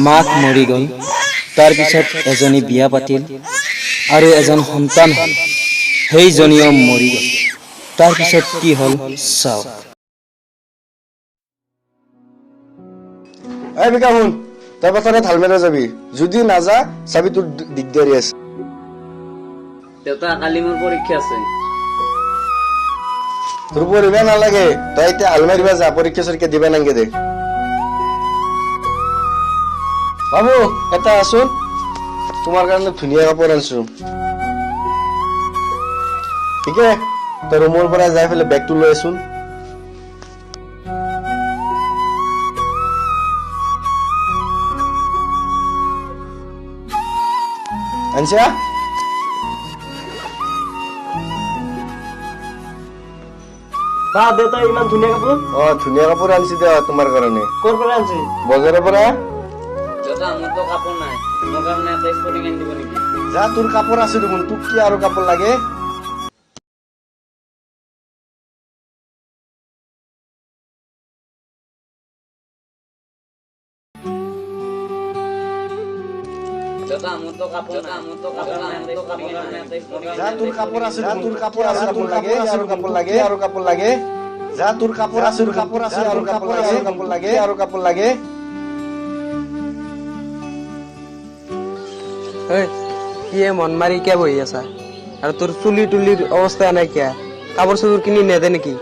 মাক মৰি গ'ল। তাৰ পিছত এজনী বিয়া পাতিল আৰু এজন সন্তান হ'ল। সেইজনীও মৰি গ'ল। তাৰ পিছত কি হ'ল চাওক। এই বিকা শুন, তই পথাৰত হাল মাৰা যাবি। যদি নাযা চাবি তোৰ দিগদাৰি আছে। দেউতা কালি মোৰ পৰীক্ষা আছে। তোৰ পঢ়িব নালাগে, তই এতিয়া হাল মাৰিবা যা, পৰীক্ষা চৰীক্ষা দিবা নালাগে দে। বাবু এটা আছোন, তোমাৰ কাৰণে ধুনীয়া কাপোৰ আনিছো। ঠিকে, তই ৰুমৰ পৰা যাই পেলাই বেগটো লৈ আছোন। আনছা বা দেউতা ইমান ধুনীয়া কাপোৰ ধুনীয়া কাপোৰ আনিছি দে তোমাৰ কাৰণে। ক'ৰ পৰা আনছি? বজাৰৰ পৰা। দেউতা মোৰতো কাপোৰ নাই, মোৰ কাৰণে এটা স্পৰ্টিং আনি দিব নেকি? যা, তোৰ কাপোৰ আছে দেখোন, তোক কি আৰু কাপোৰ লাগে? দেউতা মোৰতো কাপোৰ নাই, যা, তোৰ কাপোৰ আছে দেখোন, তোৰ কাপোৰ আছে, কাপোৰ লাগে আৰু কাপোৰ লাগে আৰু কাপোৰ লাগে। যা, তোৰ কাপোৰ আছে, কাপোৰ আছে আৰু কাপোৰ লাগে, কাপোৰ লাগে আৰু কাপোৰ লাগে। কি মন মাৰি কিয় বহি আছা? আৰু তোৰ চুলি তুলিৰ অৱস্থা নাই কিয়া? কাপোৰ চাপোৰ কিনি নেদে নেকি?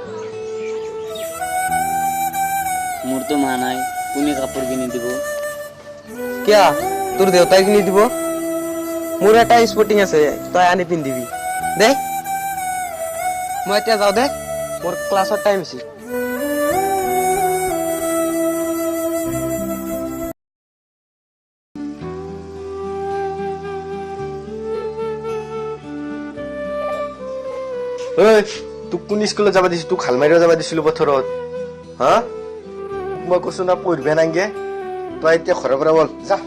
মোৰতো মা নাই, কোনে কাপোৰ কিনি দিব? কিয়া তোৰ দেউতাই কিনি দিব? মোৰ এটা স্পৰ্টিং আছে, তই আনি পিন্ধিবি দে। মই এতিয়া যাওঁ দে, মোৰ ক্লাছৰ টাইম হৈছে। তোক কোন স্কুলত যাবা দিছিল? তোক হাল মাৰিব যাবা দিছিলো পথাৰত, হা? মই কৈছো না পঢ়িব নাগে, তই এতিয়া ঘৰৰ পৰা বল যা।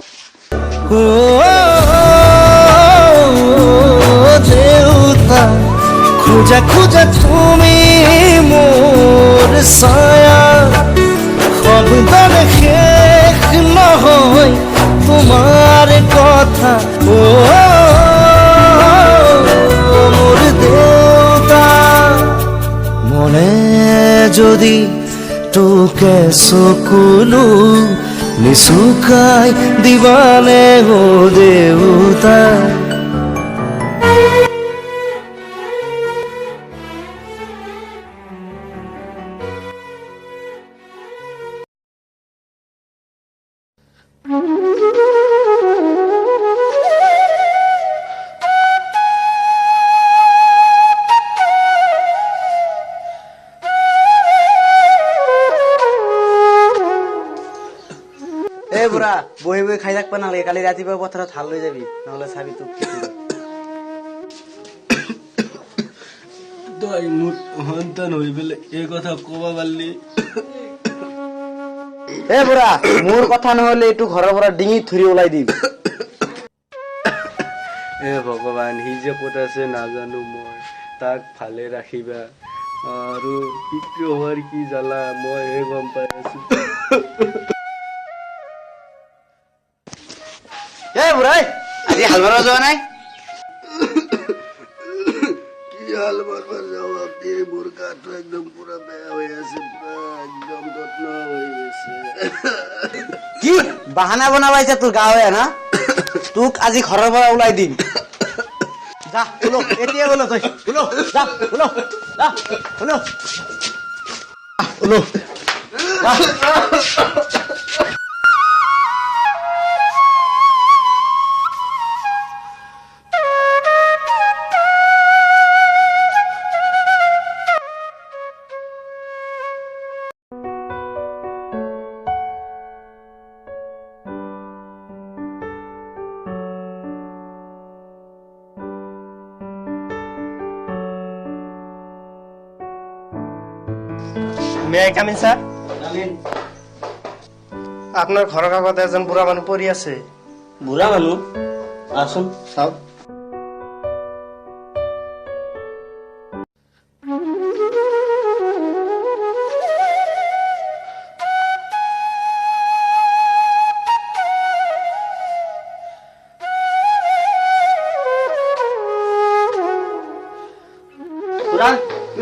দেউতা খোজা খোজা তুমি মোৰ ছায়া, শব্দৰে শেষ নহয় তোমাৰ কথা। মোৰ দেউতা মনে যদি তোকে চকুলো নিচুকাই দিবানে ও দেউতা। এই বুঢ়া, বহি বহি খাই থাকবা নালাগে, কালি ৰাতিপুৱা পথাৰত হাল লৈ যাবি, নহলে চাবি তোক। তই মোৰ সন্তান হৈ পেলাই এই কথা কবা পাৰলি? এই বুঢ়া, মোৰ কথা নহলে এইটো ঘৰৰ পৰা ডিঙিত ধৰি ওলাই দিম। হে ভগৱান, সি যে ক'ত আছে নাজানো, মই তাক ভালে ৰাখিবা। আৰু পিতৃ হোৱাৰ কি জ্বালা মইহে গম পাই আছো। এই বুঢ়াই, আজি হাল মাৰা যোৱা নাই? কি হাল মাৰবাৰ যাওঁ আপনি? মোৰ গাটো একদম পুৰা বেয়া হৈ আছে, পুৰা একদম যত্ন হৈ গৈছে। কি বাহানা বনাবা এতিয়া? তোৰ গা হয় না? তোক আজি ঘৰৰ পৰা ওলাই দিম। যা শুনো, এতিয়া বোলো তই শুনো, যা শুনো, যা শুনো, শুনো। May I come in sir? আপনার ঘৰৰ কাষত এজন বুঢ়া মানুহ পৰি আছে। বুঢ়া মানুহ? আছোন চাওক।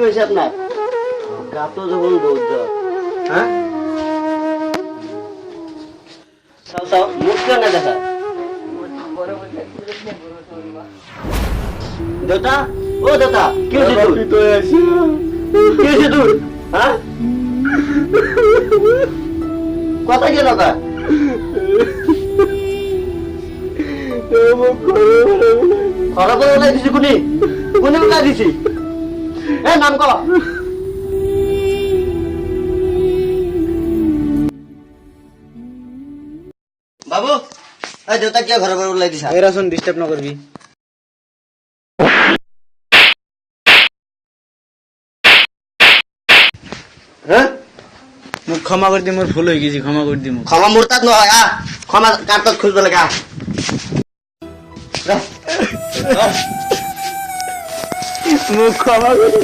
হয়েছে আপনার? গাতো যখন বৌদ্ধ হ্যাঁ চাও চাও মুখ কেউ না দেখা দেউতা ও দেউতা কি হয়েছে তোর কি হয়েছে তোর হ্যাঁ কথা কি দাদা খারাপ বলে দিছি কোনি কোনি বলে দিছি নাম ক বাবু এই দেউতা কিয় ঘৰৰ পৰা ওলাই দিছা এরাচোন ডিস্টার্ব নকরবি। হ্যাঁ মোক ক্ষমা করে দি, মোর ভুল হয়ে গেছি, ক্ষমা করে দি মোক। ক্ষমা মোৰ তাত নহয় ক্ষমা কাৰ তাত খুজিব লাগে মোক ক্ষমা কৰে দি।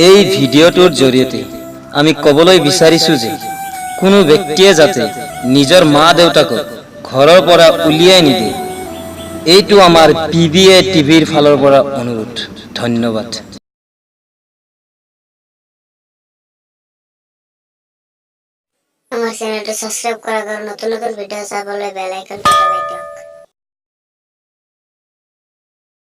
এই ভিডিঅ'টোৰ জৰিয়তে আমি ক'বলৈ বিচাৰিছো যে কোনো ব্যক্তিয়ে যাতে নিজৰ মা দেউতাকক ঘৰৰ পৰা উলিয়াই নিদিয়ে। এইটো আমাৰ PBA টিভিৰ ফালৰ পৰা অনুৰোধ। ধন্যবাদ। আমাৰ চ্যানেলটা সাবস্ক্ৰাইব কৰাৰ নতুন নতুন ভিডিও চাবলৈ বেল আইকনটা দবাই দিয়ক।